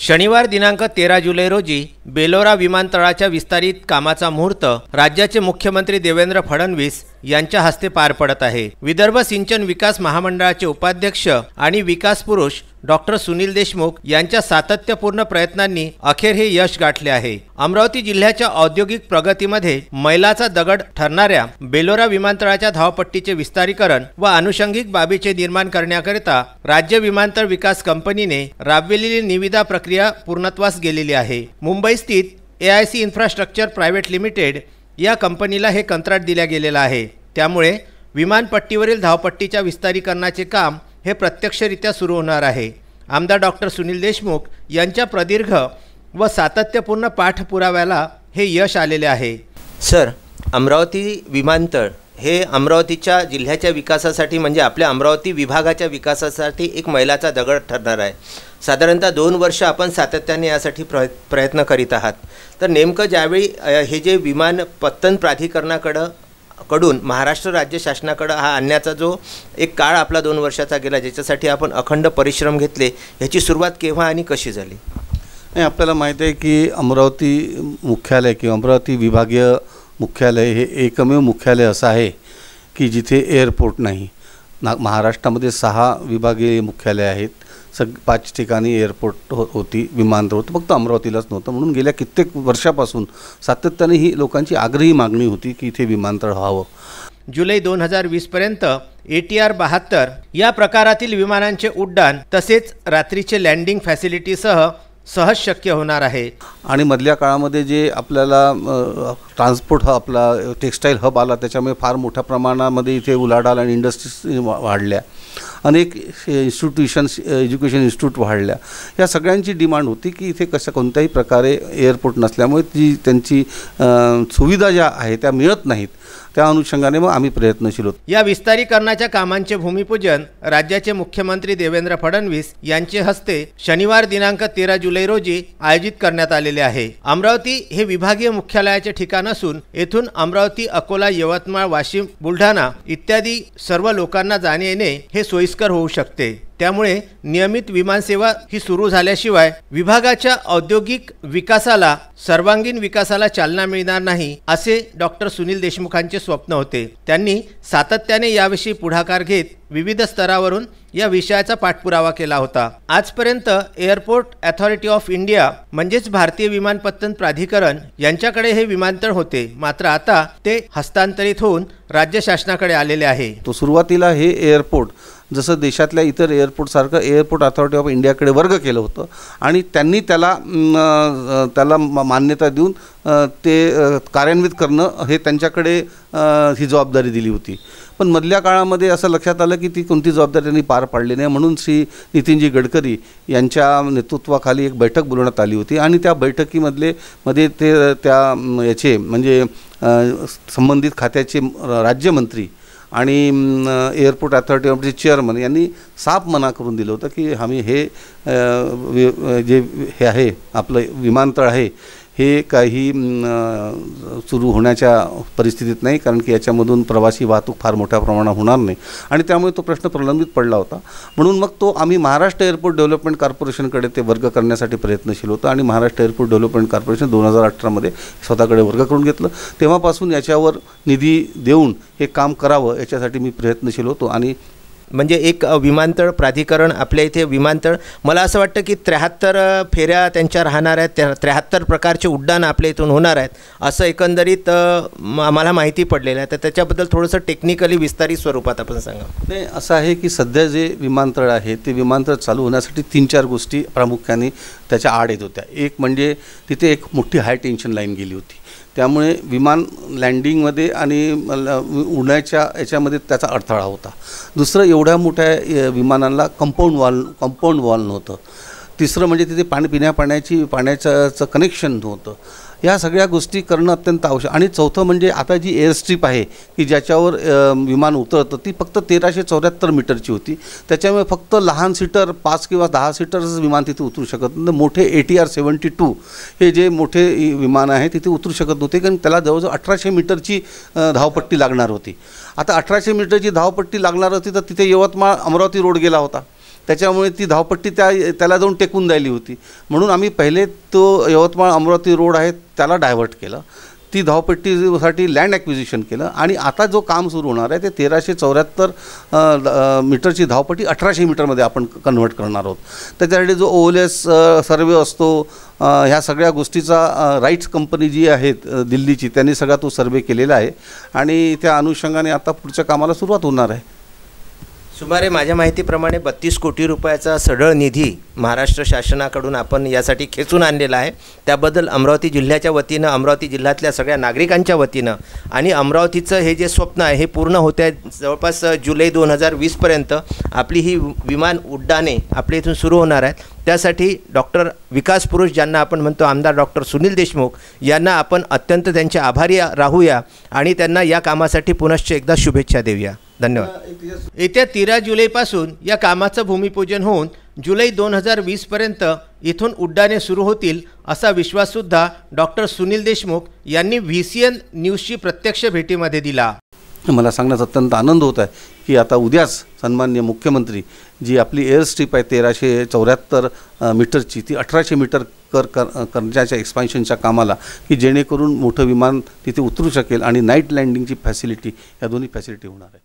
शनिवार दिनांक 13 जुलै रोजी बेलोरा विमानतळाच्या विस्तारित कामाचा मुहूर्त राज्याचे मुख्यमंत्री देवेंद्र फडणवीस यांच्या हस्ते पार पडत आहे। विदर्भ सिंचन विकास महामंडळाचे उपाध्यक्ष आणि विकास पुरुष डॉक्टर सुनील देशमुख यांच्या सातत्यपूर्ण प्रयत्नांनी अखेर हे यश गाठले आहे। अमरावती जिल्ह्याच्या औद्योगिक प्रगतीमध्ये मैलाचा दगड ठरणाऱ्या बेलोरा विमानतळाच्या धावपट्टीचे विस्तारीकरण व अनुषंगिक बाबीचे निर्माण करण्याकरिता राज्य विमानतळ विकास कंपनीने राबविलेली निविदा प्रक्रिया पूर्णत्वास गेलेली आहे। मुंबई स्थित AIC इन्फ्रास्ट्रक्चर प्रायव्हेट लिमिटेड या कंपनीला हे कंत्राट दिले गेलेले आहे। त्यामुळे विमानपट्टीवरील धावपट्टीच्या विस्तारीकरणाचे काम हे प्रत्यक्षरित्या सुरू होणार आहे। आमदार डॉक्टर सुनील देशमुख यांच्या प्रदीर्घ व सातत्यपूर्ण पाठपुराव्याला हे यश आलेले आहे। सर, अमरावती विमानतळ हे अमरावतीच्या जिल्ह्याच्या विकासासाठी म्हणजे आपल्या अमरावती विभागाच्या विकासासाठी एक मैलाचा दगड ठरणार आहे। साधारणतः 2 वर्ष आपण सातत्याने यासाठी प्रयत्न करीत आहात। तर नेमकं ज्यावेळी हे जे विमान पत्तन प्राधिकरणाकडून महाराष्ट्र राज्य शासनाकडे हा आणण्याचा जो एक काळ आपला 2 वर्षाचा गेला, ज्याच्यासाठी आपण अखंड परिश्रम घेतले, याची सुरुवात केव्हा आणि कशी झाली? आपल्याला माहिती आहे की अमरावती मुख्यालय किंवा अमरावती विभागीय मुख्यालय हे एकमेव मुख्यालय असं आहे की जिथे एअरपोर्ट नाही। महाराष्ट्रामध्ये 6 विभागीय मुख्यालय आहेत, 5 ठिकाणी एअरपोर्ट होती, विमानतळ होतं, फक्त अमरावतीलाच नव्हतं। म्हणून गेल्या कित्येक वर्षापासून सातत्याने ही लोकांची आग्रही मागणी होती की इथे विमानतळ व्हावं। जुलै 2020 पर्यंत ATR 72 या प्रकारातील विमानांचे उड्डाण तसेच रात्रीचे लँडिंग फॅसिलिटीसह सहज शक्य होणार आहे। आणि मधल्या काळामध्ये जे आपल्याला ट्रान्सपोर्ट हब, आपला टेक्स्टाईल हब आला, त्याच्यामुळे फार मोठ्या प्रमाणामध्ये इथे उलाढाल आणि इंडस्ट्रीज वाढल्या, अनेक इन्स्टिट्यूशन्स, एज्युकेशन इन्स्टिट्यूट वाढल्या। या सगळ्यांची डिमांड होती की इथे कोणत्याही प्रकारे एअरपोर्ट नसल्यामुळे जी त्यांची सुविधा ज्या आहे त्या मिळत नाहीत। त्या अनुषंगाने मग आम्ही प्रयत्नशील होतो। या विस्तारीकरणाच्या कामांचे भूमिपूजन राज्याचे मुख्यमंत्री देवेंद्र फडणवीस यांचे हस्ते शनिवार दिनांक 13 जुलै रोजी आयोजित करण्यात आलेले आहे। अमरावती हे विभागीय मुख्यालयाचे ठिकाण असून येथून अमरावती, अकोला, यवतमाळ, वाशिम, बुलढाणा इत्यादी सर्व लोकांना जाणे येणे हे सोयीस्कर होऊ शकते। त्यामुळे नियमित विमानसेवा ही सुरू झाल्याशिवाय विभागाच्या औद्योगिक विकासाला, सर्वांगीण विकासाला चालना मिळणार नाही, असे डॉक्टर सुनील देशमुखांचे स्वप्न होते। त्यांनी सातत्याने याविषयी पुढाकार घेत विविध स्तरावरून या विषयाचा पाठपुरावा केला होता। आजपर्यंत एअरपोर्ट अथॉरिटी ऑफ इंडिया म्हणजेच भारतीय विमानपत्तन प्राधिकरण यांच्याकडे हे विमानतळ होते, मात्र आता ते हस्तांतरित होऊन राज्य शासनाकडे आलेले आहे। तो सुरुवातीला हे एअरपोर्ट जसं देशातल्या इतर एअरपोर्टसारखं एअरपोर्ट अथॉरिटी ऑफ इंडियाकडे वर्ग केलं होतं आणि त्यांनी त्याला मान्यता देऊन ते कार्यान्वित करणं हे त्यांच्याकडे ही जबाबदारी दिली होती। पण मधल्या काळामध्ये असं लक्षात आलं की ती कोणती जबाबदारी त्यांनी पार पाडली नाही। म्हणून श्री नितीनजी गडकरी यांच्या नेतृत्वाखाली एक बैठक बोलवण्यात आली होती आणि त्या बैठकीमध्ये ते याचे म्हणजे संबंधित खात्याचे राज्यमंत्री आणि एअरपोर्ट अथॉरिटी ऑफ चेअरमन यांनी साफ मना करून दिलं होतं की आम्ही हे आहे आपलं विमानतळ आहे हे काही सुरू होण्याच्या परिस्थितीत नाही, कारण की याच्यामधून प्रवासी वाहतूक फार मोठ्या प्रमाणात होणार नाही आणि त्यामुळे तो प्रश्न प्रलंबित पडला होता। म्हणून मग तो आम्ही महाराष्ट्र एअरपोर्ट डेव्हलपमेंट कॉर्पोरेशनकडे ते वर्ग करण्यासाठी प्रयत्नशील होतो आणि महाराष्ट्र एअरपोर्ट डेव्हलपमेंट कॉर्पोरेशन 2018 मध्ये स्वतःकडे वर्ग करून घेतलं। तेव्हापासून याच्यावर निधी देऊन हे काम करावं याच्यासाठी मी प्रयत्नशील होतो। आणि म्हणजे एक विमानतळ प्राधिकरण आपल्या इथे विमानतळ, मला असं वाटतं की 73 फेऱ्या त्यांच्या राहणार आहेत, 73 प्रकारचे उड्डाण आपल्या इथून होणार आहेत, असं एकंदरीत आम्हाला माहिती पडलेलं आहे। तर त्याच्याबद्दल थोडंसं टेक्निकली विस्तारित स्वरूपात आपण सांगा। नाही, असं आहे की सध्या जे विमानतळ आहे ते विमानतळ चालू होण्यासाठी 3-4 गोष्टी प्रामुख्याने त्याच्या आड येत होत्या। एक म्हणजे तिथे एक मोठी हाय टेन्शन लाईन गेली होती, त्यामुळे विमान लँडिंगमध्ये आणि उडण्याच्या याच्यामध्ये त्याचा अडथळा होता। दुसरं, एवढ्या मोठ्या विमानांना कंपाऊंड वॉल नव्हतं। तिसरं म्हणजे तिथे पाण्याचं कनेक्शन नव्हतं। या सगळ्या गोष्टी करणं अत्यंत आवश्यक। आणि चौथं म्हणजे आता जी एअरस्ट्रीप आहे की ज्याच्यावर विमान उतरतं ती फक्त 1374 मीटरची होती, त्याच्यामुळे फक्त लहान सीटर 5 किंवा 10 सीटरच विमान तिथे उतरू शकत नव्हतं। मोठे ATR 72 हे जे मोठे विमान आहे तिथे उतरू शकत नव्हते, कारण त्याला जवळजवळ 1800 मीटरची धावपट्टी लागणार होती। आता 1800 मीटरची धावपट्टी लागणार होती तर तिथे यवतमाळ अमरावती रोड गेला होता, त्याच्यामुळे ती धावपट्टी त्याला जाऊन टेकून द्यायली होती. म्हणून आम्ही पहिले तो यवतमाळ अमरावती रोड आहे त्याला डायव्हर्ट केलं, ती धावपट्टीसाठी लँड ॲक्विजिशन केलं आणि आता जो काम सुरू होणार आहे ते 1374 मीटरची धावपट्टी 1800 मीटरमध्ये आपण कन्व्हर्ट करणार आहोत. त्याच्यासाठी जो OLS सर्वे असतो, ह्या सगळ्या गोष्टीचा राईट्स कंपनी जी आहेत दिल्लीची त्यांनी सगळा तो सर्वे केलेला आहे आणि त्या अनुषंगाने आता पुढच्या कामाला सुरुवात होणार आहे. सुमारे माझ्या माहितीप्रमाणे 32 कोटी रुपयाचा सढळ निधी महाराष्ट्र शासनाकडून आपण यासाठी खेचून आणलेला आहे. त्याबद्दल अमरावती जिल्ह्याच्या वतीनं, अमरावती जिल्ह्यातल्या सगळ्या नागरिकांच्या वतीनं आणि अमरावतीचं हे जे स्वप्न आहे हे पूर्ण होत आहे. जवळपास जुलै 2020पर्यंत आपली ही विमान उड्डाणे आपल्या इथून सुरू होणार आहेत. त्यासाठी डॉक्टर विकास पुरुष ज्यांना आपण म्हणतो आमदार डॉक्टर सुनील देशमुख यांना आपण अत्यंत त्यांचे आभारी राहूया आणि त्यांना या कामासाठी पुनश्च एकदा शुभेच्छा देऊया. धन्यवाद. येत्या 13 जुलैपासून या कामाचं भूमिपूजन होऊन जुलै 2020पर्यंत इथून उड्डाणे सुरू होतील असा विश्वाससुद्धा डॉक्टर सुनील देशमुख यांनी VCN न्यूजची प्रत्यक्ष भेटीमध्ये दिला. मला सांगण्याचा अत्यंत आनंद होत आहे की आता उद्याच सन्माननीय मुख्यमंत्री जी आपली एअर स्ट्रीप आहे 1374 मीटरची ती 1800 मीटर करण्याच्या एक्सपान्शनच्या कामाला की जेणेकरून मोठं विमान तिथे उतरू शकेल आणि नाईट लँडिंगची फॅसिलिटी या दोन्ही फॅसिलिटी होणार आहे.